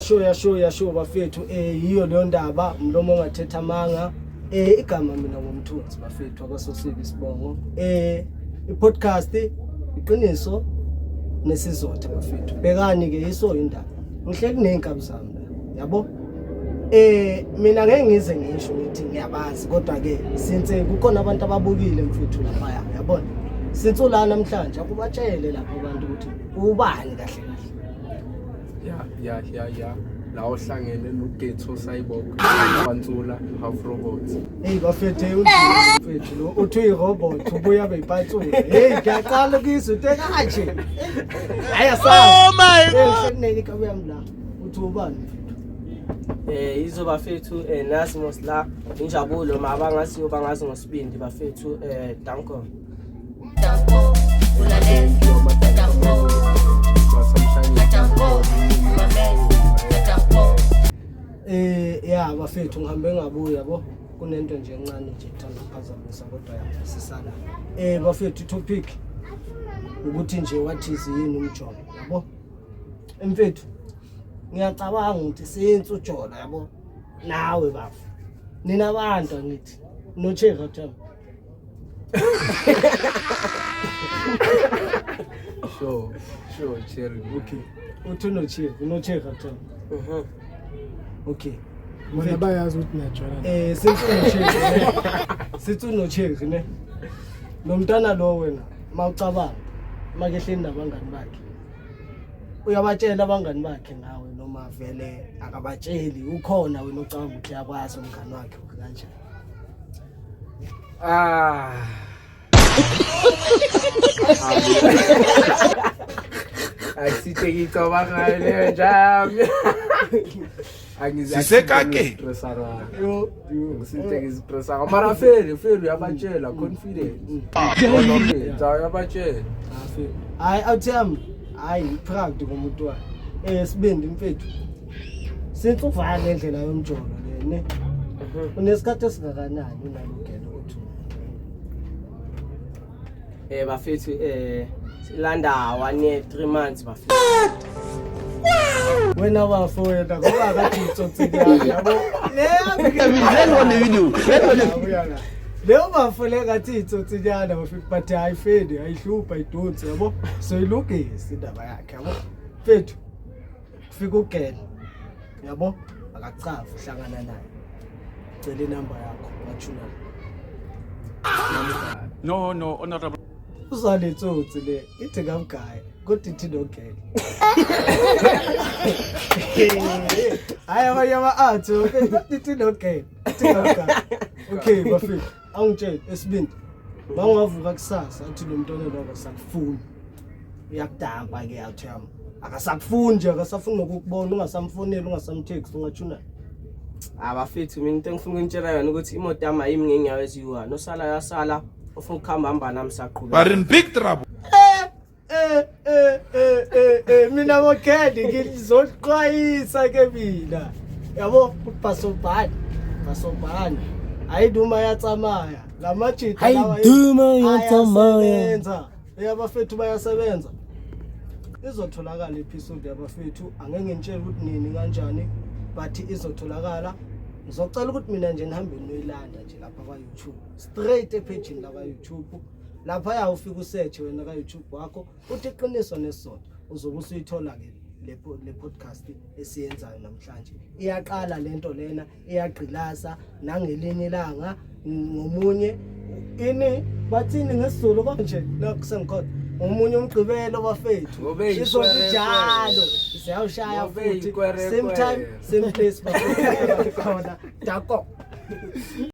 Sure bafethu yiyo leyo ndaba mlomo ongathetha amanga igama mina ngomthunzi bafethu akwasosiba isibongo i-podcast iqiniso nesizotha bafethu bekani ke iso indaba ngihleli nenkabi zami yabo mina ngeke ngize ngisho ngithi ngiyabazi kodwa ke since kukhona abantu ababukile mfethu lapha yabona since la namhlanje akubatshele lapho abantu ukuthi ubani kahle ya la ohlangene noGetho Cyborg Bantsula half robot bafethu mfethu lo uthi irobot ubuya beyipatsula ngiyaqala ukizwa utekaje Oh my god sengineke kabuyami la uthi ubani izo bafethu nasi mosla injabulo mabangasiyo bangazi ngosibindi bafethu danko ya bafethu ngihambe ngabuya yabo kunento nje encane nje ethanda ukuphazamisa kodwa yasisana bafethu topic ukuthi nje what is yini umjola yabo mfethu ngiyacabanga ukuthi senze ujola yabo nawe bafu nina abantu ngithi nocheka thama sure Cherry okay uthi nocheka thama okay mina bayazi ukuthi najola sithi unocheki ne lo mntana lo wena mawucabanga makehleni nabangani bakhe uyabatshela abangani bakhe nawe noma vele akabatsheli ukhona wena ucabanga ukuthi yakwazi umngani wakhe kanjani Akusithe ngicabanga le njami Sisekake yo ngisithe ngizipressa mara feli uyabatshela confident uyabatshela hayi awuthami hayi proud ngomuntu wakhe sibindi mfethu since uvaya ngendlela yomjolo le ne unesikhathi esingakanani unalugelo uthu bafethu silanda 1 year 3 months bafethu wena wafowetha ngoba akathi utsotsile yabo leyo bafole ngathi itsotsinyana bafethu but ayifedi ayihlupha idonsi yabo so ilugisi indaba yakhe yabo mfethu kufika ugela yabo akacafa uhlangana naye cela inamba yakho wathuna no honorable uzale tsotsi le ithi ngamgaya kodwa ithi nogela hayi abanye ama-atho ithi nogela ithi ngamgaya okay bafethu angitshela esibindi bangavuka kusasa athi lo mntwana lo akasakufuni uyakudamba-ke yathi yami akasakufuni nje akasafuni nokukubona ungasamfoneli ungasamtext ungatshuna bafethu mina into engifuna ukunitshela yona ukuthi imoto yami ayimi ngenyawo eziyi-1 osala yasala ufuna ukuhamba hamba nami saqhubeka we're in big trouble mina bokhedi ngizoxwayisa ke mina yabo ubhasobhani hayi duma yatsamaya lamajita lawa ayasebenza yabafethu bayasebenza izotholakala episode yabafethu angeke ngitshele ukuthi nini kanjani but izotholakala ngizocela ukuthi mina nje nihambe noyilanda nje lapha kwa YouTube straight epage la kwa YouTube lapha uyawufika usearch wena ka YouTube wakho uthi iqiniso nesizotha uzobe usuyithola ke le podcast esiyenzayo namhlanje iyaqala lento lena iyagqilasa nangelinye ilanga ngomunye ini bathini ngesizulu konje lokusengikhoda umunye umgqibelo bafethu isonjalo siyawushaya futhi same time same place bafethu khona dako